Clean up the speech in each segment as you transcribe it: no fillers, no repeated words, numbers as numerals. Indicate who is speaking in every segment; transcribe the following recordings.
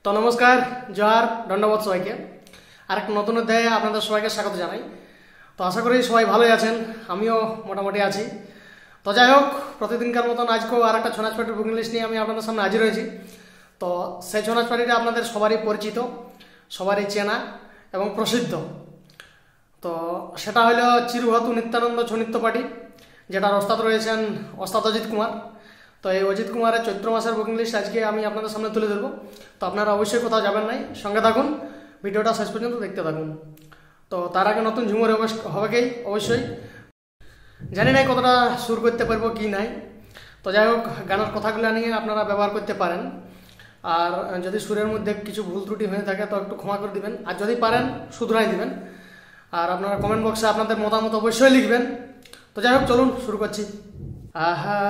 Speaker 1: তো নমস্কার, জোহার, দণ্ডবোধ সবাইকে। আরেকটা নতুন অধ্যায়ে আপনাদের সবাইকে স্বাগত জানাই। তো আশা করি সবাই ভালোই আছেন, আমিও মোটামুটি আছি। তো যাই হোক, প্রতিদিনকার মতন আজকেও আর একটা ছৌ নাচ পার্টির বুকিং লিস্ট নিয়ে আমি আপনাদের সামনে হাজির হয়েছি। তো সেই ছৌ নাচ পার্টিটা আপনাদের সবারই পরিচিত, সবারই চেনা এবং প্রসিদ্ধ। তো সেটা হলো চিরুহাতু নিত্যানন্দ ছৌ নৃত্য পার্টি, যেটার ওস্তাদ রয়েছেন ওস্তাদ অজিত কুমার। তো এই অজিত কুমারের চৈত্র মাসের বুকিং লিস্ট আজকে আমি আপনাদের সামনে তুলে ধরবো। তো আপনারা অবশ্যই কোথাও যাবেন নাই, সঙ্গে থাকুন, ভিডিওটা শেষ পর্যন্ত দেখতে থাকুন। তো তার আগে নতুন ঝুমুর হবেকেই অবশ্যই, জানি নাই কতটা সুর করতে পারবো কি নাই। তো যাই হোক, গানের কথাগুলো নিয়ে আপনারা ব্যবহার করতে পারেন। আর যদি সুরের মধ্যে কিছু ভুল ত্রুটি হয়ে থাকে তো একটু ক্ষমা করে দিবেন, আর যদি পারেন শুধরাই দিবেন। আর আপনারা কমেন্ট বক্সে আপনাদের মতামত অবশ্যই লিখবেন। তো যাই হোক, চলুন শুরু করছি। আহা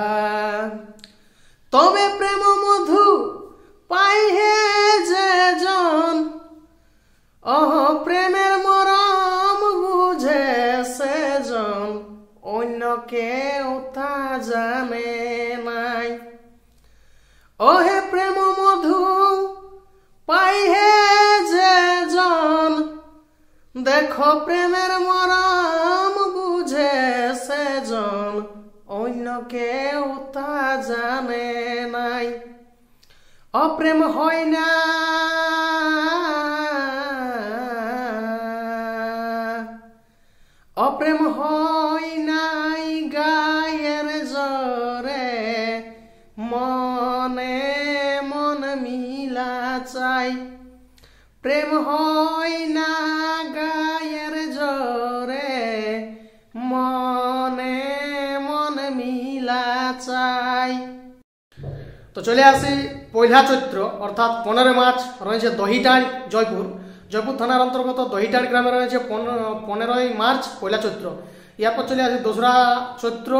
Speaker 1: তবে প্রেম মধু পাই হে যে জন, অহ প্রেমের মরম বুঝে সে জন, অন্য কেউ তা জানে নাই। ওহে প্রেম মধু পাই হে যে জন, দেখো প্রেমের মরম বুঝে সে জন, অন্য কেউ তা জানে নাই। অপ্রেম হয় না অপ্রেম হয় নাই গায়ের জোরে, মনে মন মিলা চাই। প্রেম হয় না গায়ের জোরে, মনে মন মিলা চাই। তো চলে আসি পয়লা চৈত্র অর্থাৎ 15 মার্চ রয়েছে দহিটাড়, জয়পুর থানার অন্তর্গত দহিটাড় গ্রামে রয়েছে 15ই মার্চ পয়লা চৈত্র। এরপর চলে আসি দোসরা চৈত্র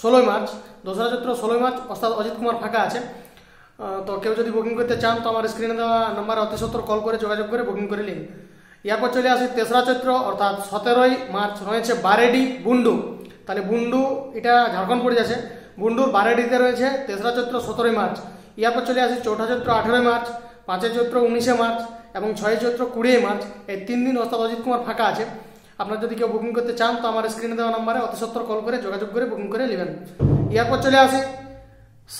Speaker 1: 16 মার্চ। দোসরা চৈত্র 16 মার্চ অর্থাৎ অজিত কুমার ফাঁকা আছে। তো কেউ যদি বুকিং করতে চান তো আমার স্ক্রিনে দেওয়া নাম্বারে অতি সত্বর কল করে যোগাযোগ করে বুকিং করে নিন। এরপর চলে আসি তেসরা চৈত্র অর্থাৎ 17ই মার্চ রয়েছে বারেডি বুন্ডু। তাহলে বুন্ডু এটা ঝাড়খণ্ড পড়ে যাচ্ছে, বুন্ডুর বারেডিতে রয়েছে তেসরা চৈত্র 17ই মার্চ। এরপর চলে আসি চৌঠা চৈত্র 18ই মার্চ, 5 চৈত্র 19 মার্চ এবং 6 চৈত্র 20 মার্চ। এই 3 দিন অর্থাৎ অজিত কুমার ফাঁকা আছে। আপনারা যদি কেউ বুকিং করতে চান তো আমার স্ক্রিনে দেওয়া নাম্বারে অতি সত্বর কল করে যোগাযোগ করে বুকিং করে নেবেন। এরপর চলে আসি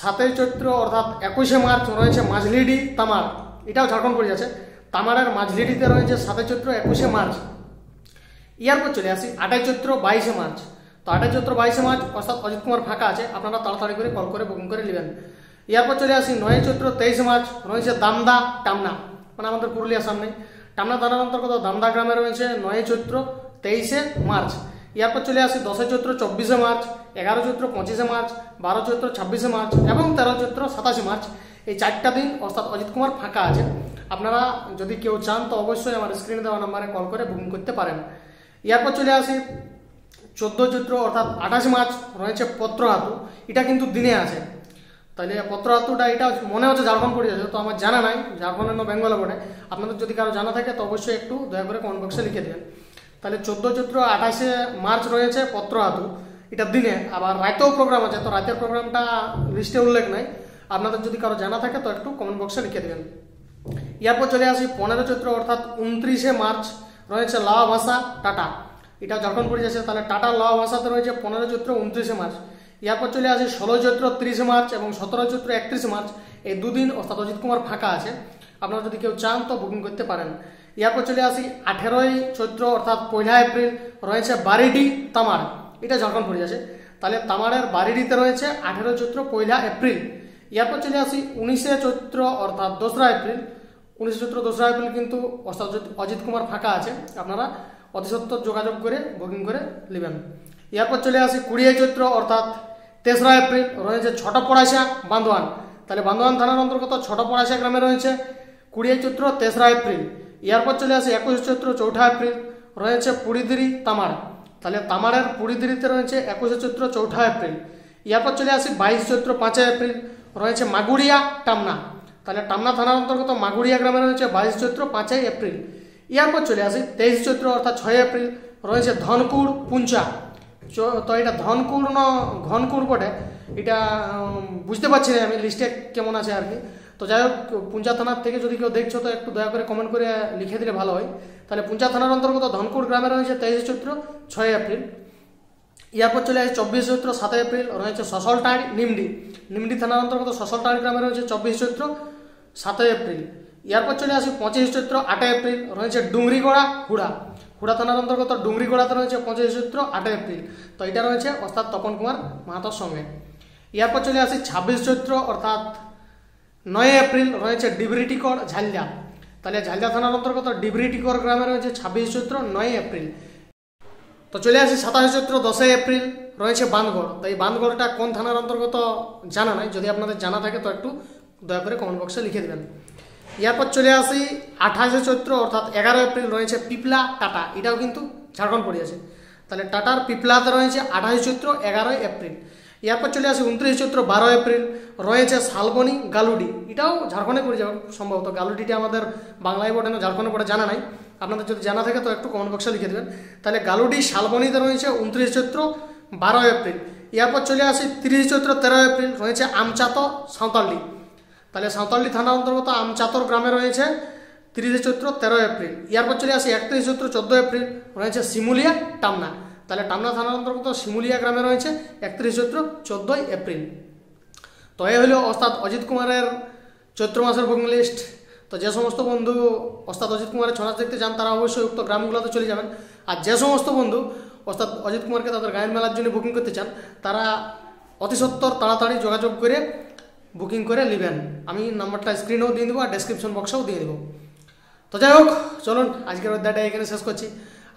Speaker 1: 7 চৈত্র অর্থাৎ 21 মার্চ রয়েছে মাঝলিডি তামার, এটাও ঝাড়খণ্ড পড়ে যাচ্ছে। তামারের মাঝলিডিতে রয়েছে 7 চৈত্র 21 মার্চ। এরপর চলে আসি 8 চৈত্র 22 মার্চ। তো 8 চৈত্র 22 মার্চ অর্থাৎ অজিত কুমার ফাঁকা আছে, আপনারা তাড়াতাড়ি করে কল করে বুকিং করে নেবেন। এরপর চলে আসি 9 চৈত্র 23 মার্চ রয়েছে দামদা টামনা, মানে আমাদের পুরুলিয়ার সামনে টামনা থানার অন্তর্গত দামদা গ্রামে রয়েছে 9 চৈত্র 23 মার্চ। এরপর চলে আসি 10 চৈত্র 24 মার্চ, 11 চৈত্র 25 মার্চ, 12 চৈত্র 26 মার্চ এবং 13 চৈত্র 27 মার্চ। এই 4টা দিন অর্থাৎ অজিত কুমার ফাঁকা আছে। আপনারা যদি কেউ চান তো অবশ্যই আমার স্ক্রিনে দেওয়া নাম্বারে কল করে বুকিং করতে পারেন। এরপর চলে আসি 14 চৈত্র অর্থাৎ 28 মার্চ রয়েছে পত্রহাতু, এটা কিন্তু দিনে আছে। তাহলে পত্রহাতুটা এটা মনে হচ্ছে ঝাড়খণ্ড পড়ে যাচ্ছে, তো আমার জানা নাই ঝাড়খণ্ডের না বেঙ্গলে পড়ে। আপনাদের যদি কারো জানা থাকে তো অবশ্যই একটু দয়া করে কমেন্ট বক্সে লিখে দেবেন। তাহলে 14 চৈত্র 28 মার্চ রয়েছে পত্রহাতু, এটা দিনে। আবার রাতেও প্রোগ্রাম আছে, তো রাতের প্রোগ্রামটা লিস্টে উল্লেখ নাই। আপনাদের যদি কারো জানা থাকে তো একটু কমেন্ট বক্সে লিখে দেবেন। এরপর চলে আসি 15 চৈত্র অর্থাৎ 29 মার্চ রয়েছে লাওয়া ভাষা টাটা, এটা ঝাড়খণ্ড পড়ে যাচ্ছে। তাহলে টাটা লাওয়া ভাষাতে রয়েছে 15 চৈত্র 29 মার্চ। এরপর চলে আসি 16 চৈত্র 30 মার্চ এবং 17 চৈত্র 31 মার্চ। এই দুদিন অর্থাৎ অজিত কুমার ফাঁকা আছে, আপনারা যদি কেউ চান তো বুকিং করতে পারেন। এরপর চলে আসি 18 চৈত্র অর্থাৎ 1 এপ্রিল রয়েছে বারেডি তামার, এটা ঝাড়খণ্ড পড়ে যাচ্ছে। তাহলে তামারের বারেডিতে রয়েছে 18 চৈত্র 1 এপ্রিল। এরপর চলে আসি 19 চৈত্র অর্থাৎ 2 এপ্রিল। 19 চৈত্র 2 এপ্রিল কিন্তু অজিত কুমার ফাঁকা আছে, আপনারা অতি সত্বর যোগাযোগ করে বুকিং করে নেবেন। এরপর চলে আসি 20 চৈত্র অর্থাৎ 3 এপ্রিল রয়েছে ছোট পড়াশা বান্দোয়ান। তাহলে বান্দোয়ান থানার অন্তর্গত ছোট পড়াশা গ্রামে রয়েছে 20 চৈত্র 3 এপ্রিল। এরপর চলে আসি 21 চৈত্র 4 এপ্রিল রয়েছে পুড়িদিরি তামার। তাহলে তামারের পুড়িদিরিতে রয়েছে 21 চৈত্র 4 এপ্রিল। এরপর চলে আসি 22 চৈত্র 5 এপ্রিল রয়েছে মাগুড়িয়া টামনা। তাহলে টামনা থানার অন্তর্গত মাগুড়িয়া গ্রামে রয়েছে 22 চৈত্র 5 এপ্রিল। এরপর চলে আসি 23 চৈত্র অর্থাৎ 6 এপ্রিল রয়েছে ধনকুড় পুঞ্চা। তো এটা ধনকুড় না ঘনকুড় বটে, এটা বুঝতে পারছি না আমি লিস্টে কেমন আছে আর কি। তো যাই হোক, পুঞ্চা থানার থেকে যদি কেউ দেখছো তো একটু দয়া করে কমেন্ট করে লিখে দিলে ভালো হয়। তাহলে পুঞ্চা থানার অন্তর্গত ধনকুট গ্রামে রয়েছে 23 চৈত্র 6 এপ্রিল। এরপর চলে আসে 24 চৈত্র 7 এপ্রিল রয়েছে সসলটাড়ি নিমডি। নিমডি থানার অন্তর্গত সসলটাড়ি গ্রামে রয়েছে 24 চৈত্র 7 এপ্রিল। এরপর চলে আসি 25 চৈত্র 8 এপ্রিল রয়েছে ডুংরিগোড়া হুড়া। হুড়া থানার অন্তর্গত ডুংরিগোড়াতে রয়েছে 25 চৈত্র 8 এপ্রিল। তো এটা রয়েছে অর্থাৎ তপন কুমার মাহাতোর সঙ্গে। এরপর চলে আসি 26 চৈত্র অর্থাৎ 9 এপ্রিল রয়েছে ডিবরিটিকর ঝালদা। তাহলে ঝালদা থানার অন্তর্গত ডিবরিটিকর গ্রামে রয়েছে 26 চৈত্র 9 এপ্রিল। তো চলে আসি 27 চৈত্র 10 এপ্রিল রয়েছে বাঁধগড়। তো এই বাঁধগড়টা কোন থানার অন্তর্গত জানা নাই, যদি আপনাদের জানা থাকে তো একটু দয়া করে কমেন্ট বক্সে লিখে দেবেন। এরপর চলে আসি 28 চৈত্র অর্থাৎ 11 এপ্রিল রয়েছে পিপলা টাটা। এটাও কিন্তু ঝাড়খণ্ড পড়িয়েছে। তাহলে টাটার পিপলাতে রয়েছে 28 চৈত্র 11 এপ্রিল। এরপর চলে আসি 29 চৈত্র 12 এপ্রিল রয়েছে শালবনী গালুডি। এটাও ঝাড়খণ্ডে পড়ে যাবে সম্ভবত। গালুডিটা আমাদের বাংলায় পড়ে না ঝাড়খণ্ডে পড়ে জানা নাই, আপনাদের যদি জানা থাকে তো একটু কমেন্ট বক্সে লিখে দেবেন। তাহলে গালুডি শালবনীতে রয়েছে 29 চৈত্র 12 এপ্রিল। এরপর চলে আসি 30 চৈত্র 13 এপ্রিল রয়েছে আমচাতো সাঁওতালডি। তাহলে সাঁওতালডি থানার অন্তর্গত আমচাতর গ্রামে রয়েছে 30 চৈত্র 13 এপ্রিল। এরপর চলে আসি 31 চৈত্র 14 এপ্রিল রয়েছে শিমুলিয়া টামনা। তাহলে টামনা থানার অন্তর্গত শিমুলিয়া গ্রামে রয়েছে 31 চৈত্র 14 এপ্রিল। তো এই হলো ওস্তাদ অজিত কুমারের চৈত্র মাসের বুকিং লিস্ট। তো যে সমস্ত বন্ধু ওস্তাদ অজিত কুমারের ছৌ নাচ দেখতে চান তারা অবশ্যই উক্ত গ্রামগুলোতে চলে যাবেন। আর যে সমস্ত বন্ধু ওস্তাদ অজিত কুমারকে তাদের গায়ন মেলার জন্য বুকিং করতে চান তারা অতি সত্বর তাড়াতাড়ি যোগাযোগ করে বুকিং করে নেবেন। আমি নাম্বারটা স্ক্রিনেও দিয়ে দেবো আর ডেসক্রিপশন বক্সেও দিয়ে দেবো। তো যাই হোক, চলুন আজকের অধ্যায়টা এখানে শেষ করছি।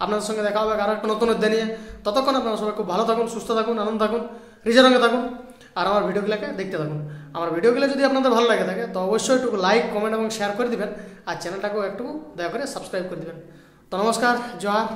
Speaker 1: আপনাদের সঙ্গে দেখা হবে আরও একটা নতুন অধ্যায় নিয়ে। ততক্ষণ আপনারা সবাই খুব ভালো থাকুন, সুস্থ থাকুন, আনন্দ থাকুন, নিজের রঙে থাকুন আর আমার ভিডিওগুলোকে দেখতে থাকুন। আমার ভিডিওগুলো যদি আপনাদের ভালো লাগে থাকে তো অবশ্যই একটু লাইক, কমেন্ট এবং শেয়ার করে দিবেন। আর চ্যানেলটাকেও একটু দয়া করে সাবস্ক্রাইব করে দিবেন। তো নমস্কার, জোহার।